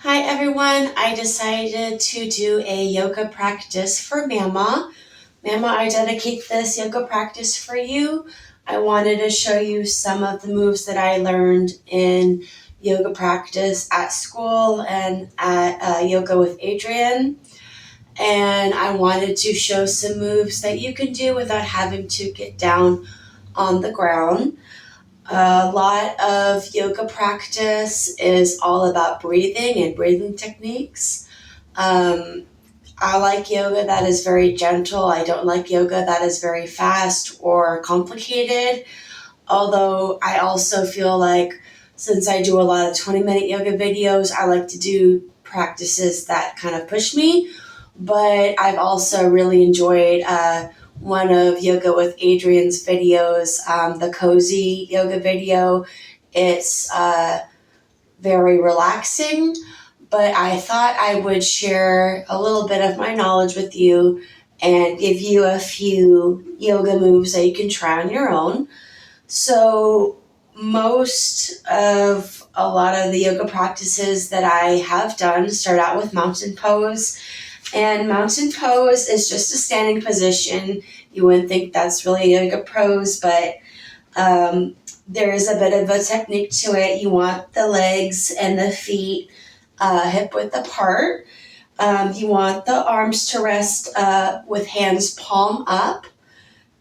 Hi everyone, I decided to do a yoga practice for Mama. Mama, I dedicate this yoga practice for you. I wanted to show you some of the moves that I learned in yoga practice at school and at Yoga with Adrian. And I wanted to show some moves that you can do without having to get down on the ground. A lot of yoga practice is all about breathing and breathing techniques. Um, I like yoga that is very gentle. I don't like yoga that is very fast or complicated. Although I also feel like since I do a lot of 20-minute yoga videos, I like to do practices that kind of push me. But I've also really enjoyed one of Yoga with Adrian's videos, the cozy yoga video. It's very relaxing, but I thought I would share a little bit of my knowledge with you and give you a few yoga moves that you can try on your own. So, most of a lot of the yoga practices that I have done start out with mountain pose. And mountain pose is just a standing position. You wouldn't think that's really a yoga pose, but there is a bit of a technique to it. You want the legs and the feet hip width apart. You want the arms to rest with hands palm up.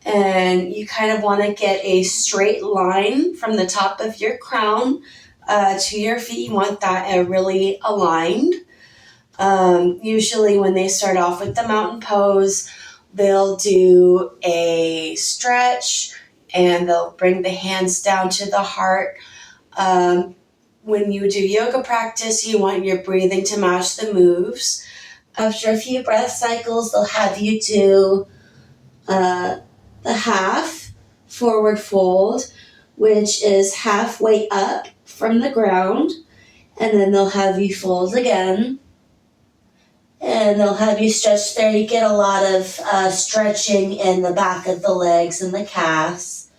And you kind of want to get a straight line from the top of your crown to your feet. You want that really aligned. Usually when they start off with the mountain pose, they'll do a stretch and they'll bring the hands down to the heart. When you do yoga practice, you want your breathing to match the moves. After a few breath cycles, they'll have you do the half forward fold, which is halfway up from the ground, and then they'll have you fold again. And they'll have you stretch there. You get a lot of stretching in the back of the legs and the calves.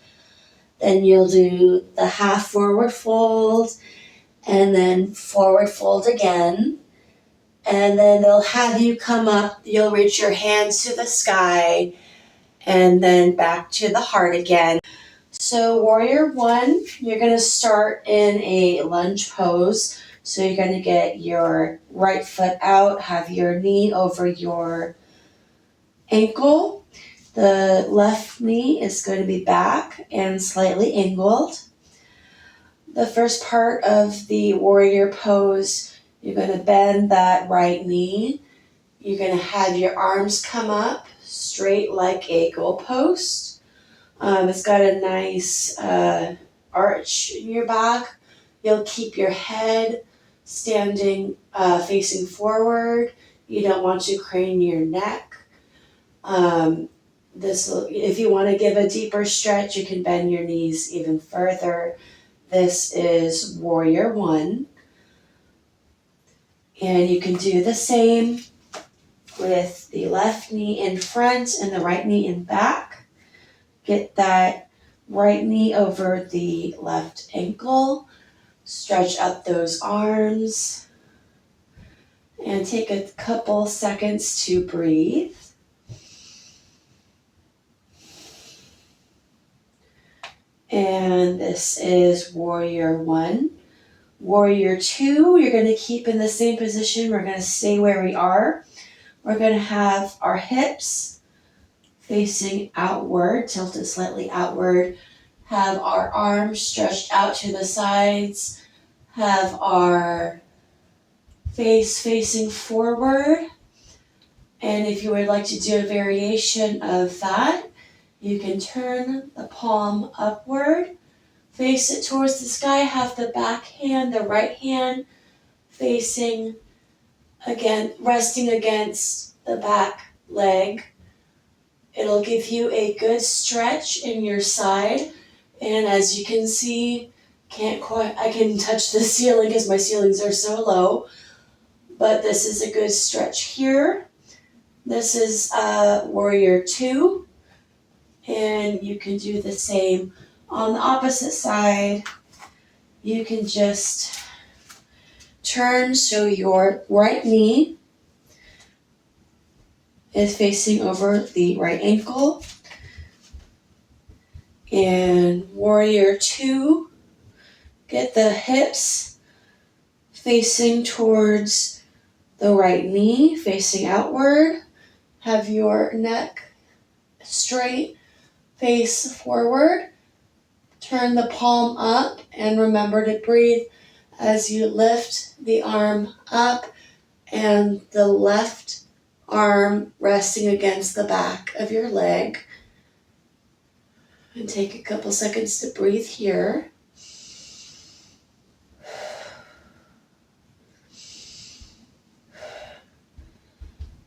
Then you'll do the half forward fold and then forward fold again. And then they'll have you come up. You'll reach your hands to the sky and then back to the heart again. So warrior one, you're going to start in a lunge pose. So you're going to get your right foot out, have your knee over your ankle. The left knee is going to be back and slightly angled. The first part of the warrior pose, you're going to bend that right knee. You're going to have your arms come up straight like a goalpost. It's got a nice arch in your back. You'll keep your head standing facing forward. You don't want to crane your neck. If you want to give a deeper stretch, you can bend your knees even further. This is warrior one. And you can do the same with the left knee in front and the right knee in back. Get that right knee over the left ankle. Stretch up those arms and take a couple seconds to breathe. And this is warrior one. Warrior two, you're going to keep in the same position. We're going to stay where we are. We're going to have our hips facing outward, tilted slightly outward. Have our arms stretched out to the sides. Have our face facing forward. And if you would like to do a variation of that, you can turn the palm upward, face it towards the sky, have the back hand, the right hand facing again, resting against the back leg. It'll give you a good stretch in your side. And as you can see, I can touch the ceiling because my ceilings are so low. But this is a good stretch here. This is warrior two. And you can do the same on the opposite side. You can just Turn so your right knee is facing over the right ankle. And warrior 2, get the hips facing towards the right knee, facing outward. Have your neck straight, face forward. Turn the palm up and remember to breathe as you lift the arm up and the left arm resting against the back of your leg. And take a couple seconds to breathe here.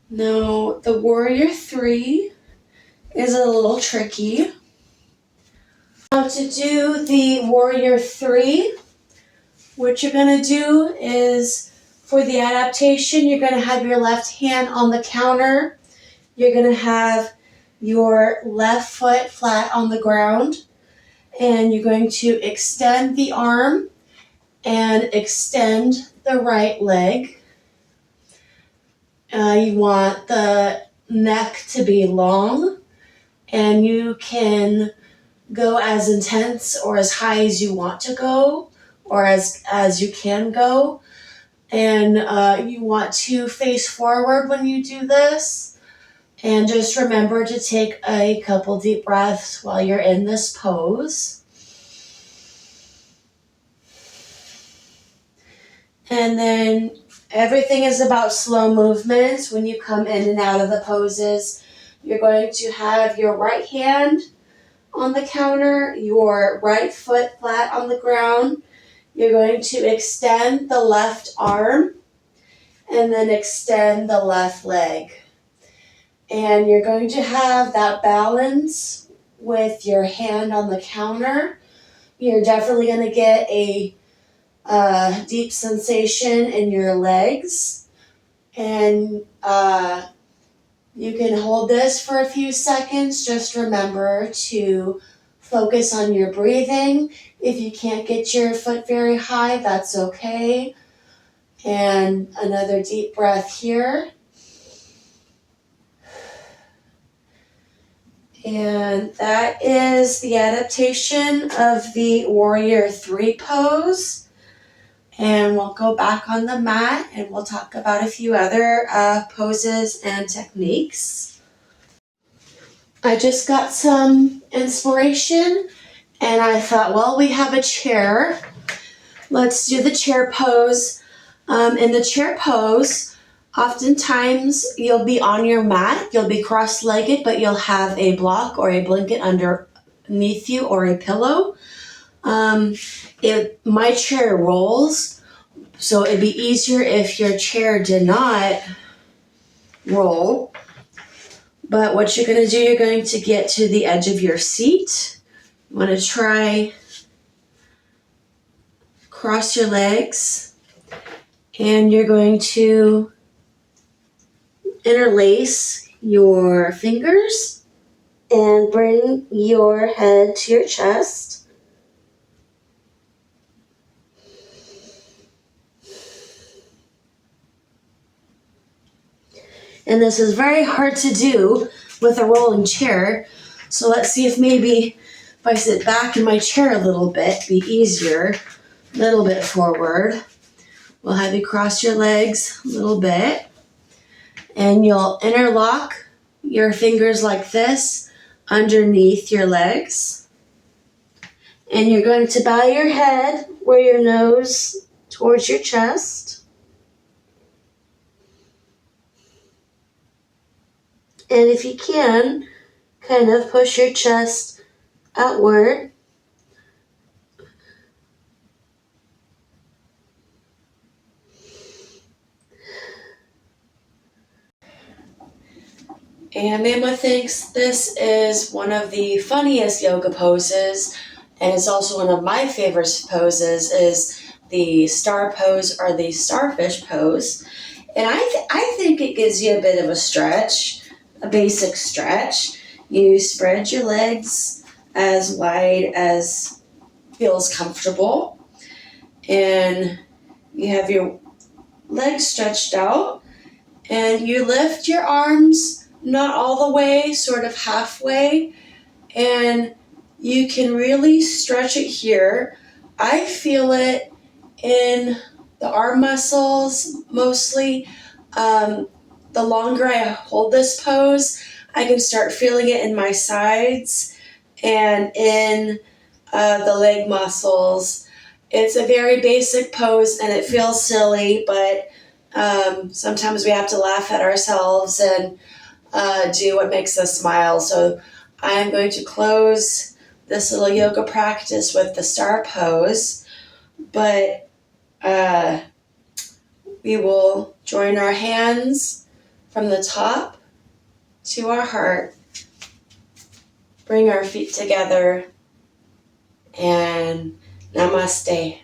Now, the warrior 3 is a little tricky. Now, to do the warrior 3, what you're going to do is, for the adaptation, you're going to have your left hand on the counter. You're going to have your left foot flat on the ground. And you're going to extend the arm and extend the right leg. You want the neck to be long, and you can go as intense or as high as you want to go, or as you can go. And you want to face forward when you do this. And just remember to take a couple deep breaths while you're in this pose. And then everything is about slow movements when you come in and out of the poses. You're going to have your right hand on the counter, your right foot flat on the ground. You're going to extend the left arm and then extend the left leg. And you're going to have that balance with your hand on the counter. You're definitely going to get a deep sensation in your legs. And you can hold this for a few seconds. Just remember to focus on your breathing. If you can't get your foot very high, that's okay. And another deep breath here. And that is the adaptation of the warrior 3 pose. And we'll go back on the mat and we'll talk about a few other poses and techniques. I just got some inspiration and I thought, well, we have a chair. Let's do the chair pose. In the chair pose, oftentimes you'll be on your mat, you'll be cross-legged, but you'll have a block or a blanket underneath you or a pillow. My chair rolls, so it'd be easier if your chair did not roll. But what you're going to do, you're going to get to the edge of your seat. You want to try cross your legs, and you're going to interlace your fingers and bring your head to your chest. And this is very hard to do with a rolling chair. So let's see if maybe if I sit back in my chair a little bit, be easier. A little bit forward. We'll have you cross your legs a little bit. And you'll interlock your fingers like this underneath your legs. And you're going to bow your head where your nose towards your chest. And if you can, kind of push your chest outward. And Mama thinks this is one of the funniest yoga poses, and it's also one of my favorite poses, is the star pose or the starfish pose. And I think it gives you a bit of a stretch, a basic stretch. You spread your legs as wide as feels comfortable, and you have your legs stretched out, and you lift your arms not all the way, sort of halfway, and you can really stretch it here. I feel it in the arm muscles mostly. The longer I hold this pose, I can start feeling it in my sides and in the leg muscles. It's a very basic pose and it feels silly, but sometimes we have to laugh at ourselves and do what makes us smile. So I'm going to close this little yoga practice with the star pose, but we will join our hands from the top to our heart, bring our feet together, and namaste.